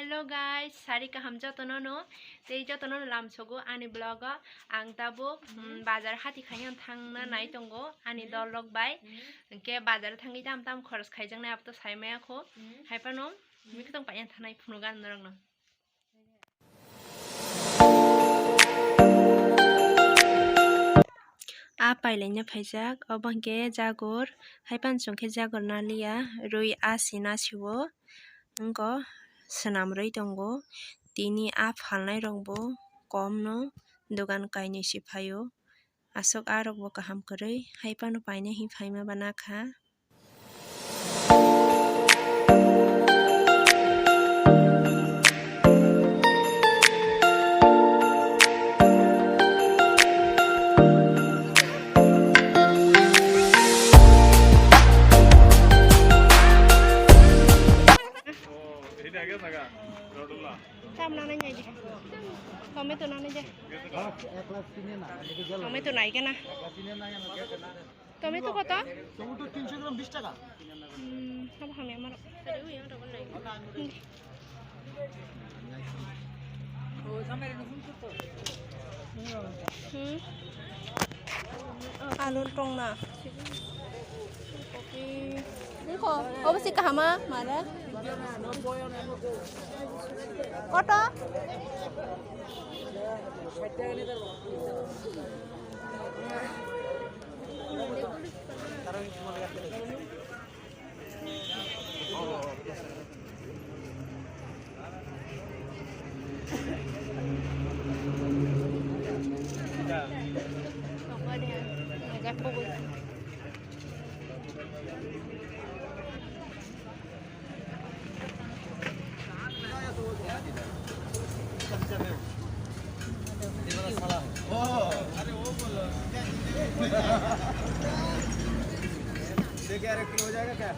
Hello guys, sari kaham jotono no. Tei jotono lamsogo ani blog ang tabo bazar hati khayan thangna nai tongo ani dolog bai ke bazar thangi tam khoros khaijang na apto saimaya kho haipano mikitong payan thanai phunugan norang no. Pailainya phaijak obangke jagor haipan chungke jagor nalia rui asina siwo ngko senam rui tongo tini phalnai rokbo kom no dogan kaini siphayo asok rok bo kaham kwrui haipano paina himfaima banakha. Tamna nanya je, kami tu nanya je, kami tu naik na, kami tu kota? Kami tu 300 gram 20 টাকা. Apa kami amar? Oh, sampai ada nufun tu. Alun tong na. Kopi. Ini kok? Apa sih kahama? Mana? Kota? देखिए यार 1 kilo हो जाएगा क्या?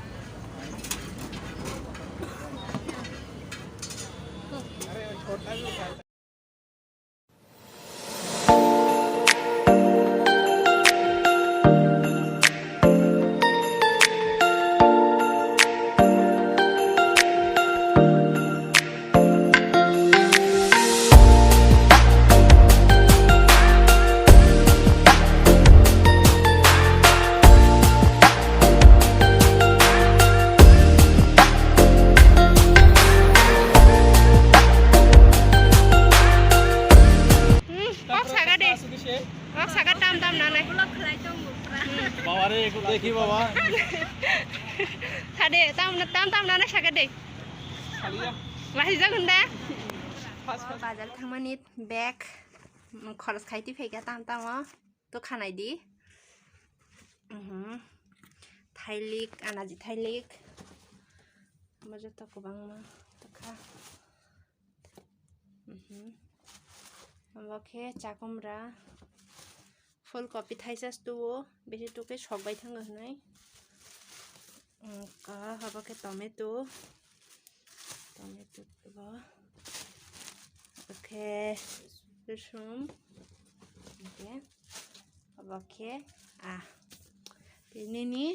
अरे छोटा भी उठाया. देखी बाबा Tade tam nana sagade masih jagun da bazar thangmanit bag khoros khaiti phega tam to khanai di thailik anaji thailik majo ta kubang ma takha amokhe chakomra ফুলকপি থাইসাস তুও বেশি টুকে সবাই থাঙ্গা হনাই হবাকে টমেটো তুবা ওকে রসুন ওকে হবাকে ini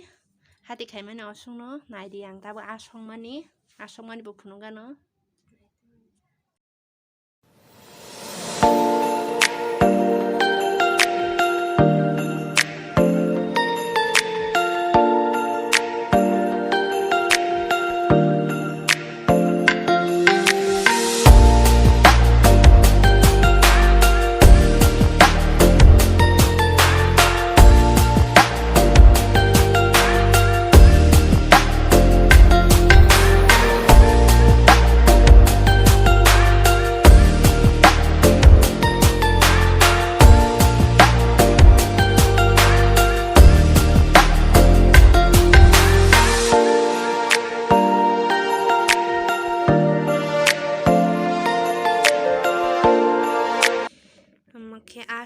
hati khaimani osungno naidi ang tabo asongmani bo phunugano.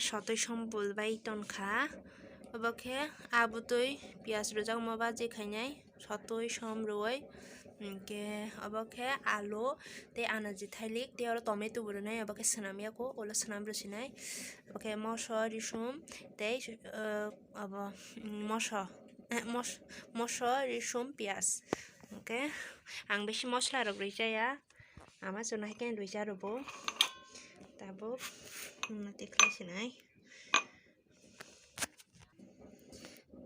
Sotoi sombol bai tonkha obokhe abutoi pias rojak moba je khainai sotoi som roi ke obokhe alu te anaji thailik te aro tomato burunai obokhe swnamya ko ola swnam rusinai obokhe moso risum te abo moso risum pias okay ang beshi mosla rok rijaya ama chona hai ken ruisa robo tabuk tikhlai sinai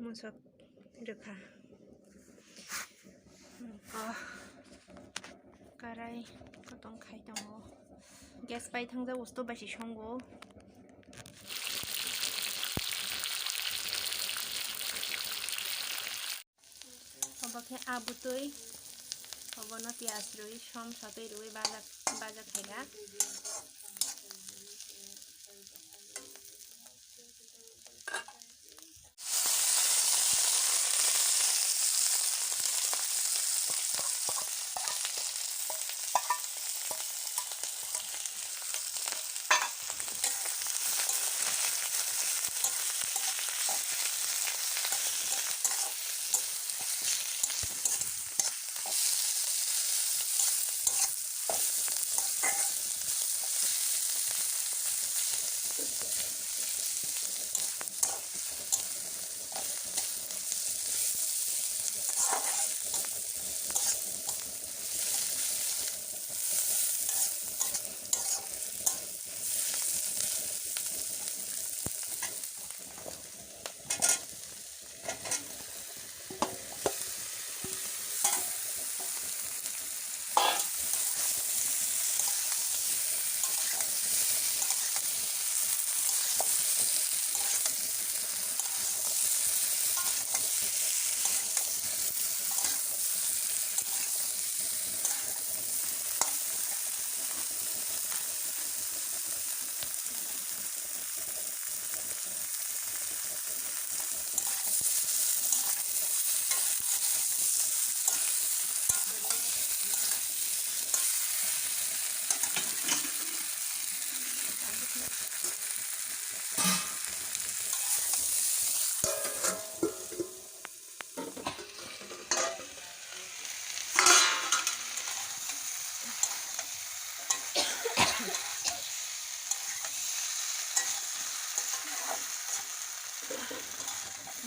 mosak rekha karai kotong khai tongo gas pai thangja usto basi songo obakhe abutui obono pias rui som satui rui baja khaiga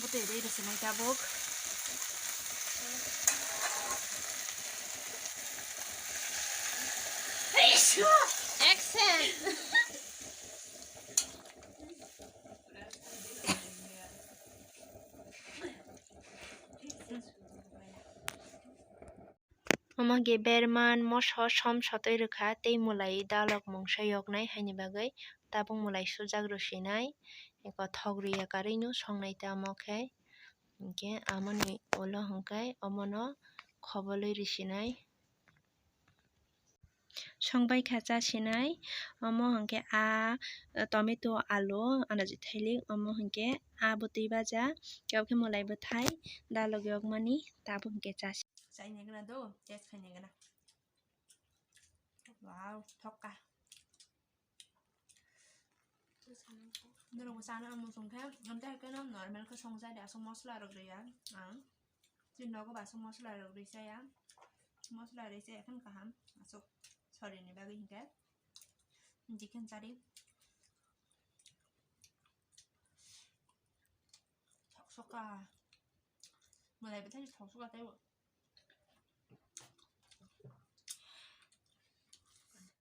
butui rui sinai tabuk accent Omage berman moso som sotoi rekha tei mulai dalok mungsa yognai haini bagui tabuk mulai sujak rusinai eko thok ruya karui no songnai tamo khai hingke amoni ulo hingkai omono khobolui risinai songbai kha chasinai omo hingke tomato alu anaji thailik omo hingke butui baja kebo mulai bwthai dalog yogmani tabuk hingke chasi chaina gana do test khaina gana wow thokka Nurung sana amu songkhe amte keno normal khe songjai de asok mosla rok rия ang chinogo basok mosla rok risaya mosla risaya khen kaham asok sorini bagui hingke dikhen chari thoksoka mulai bwthai thoksoka teibo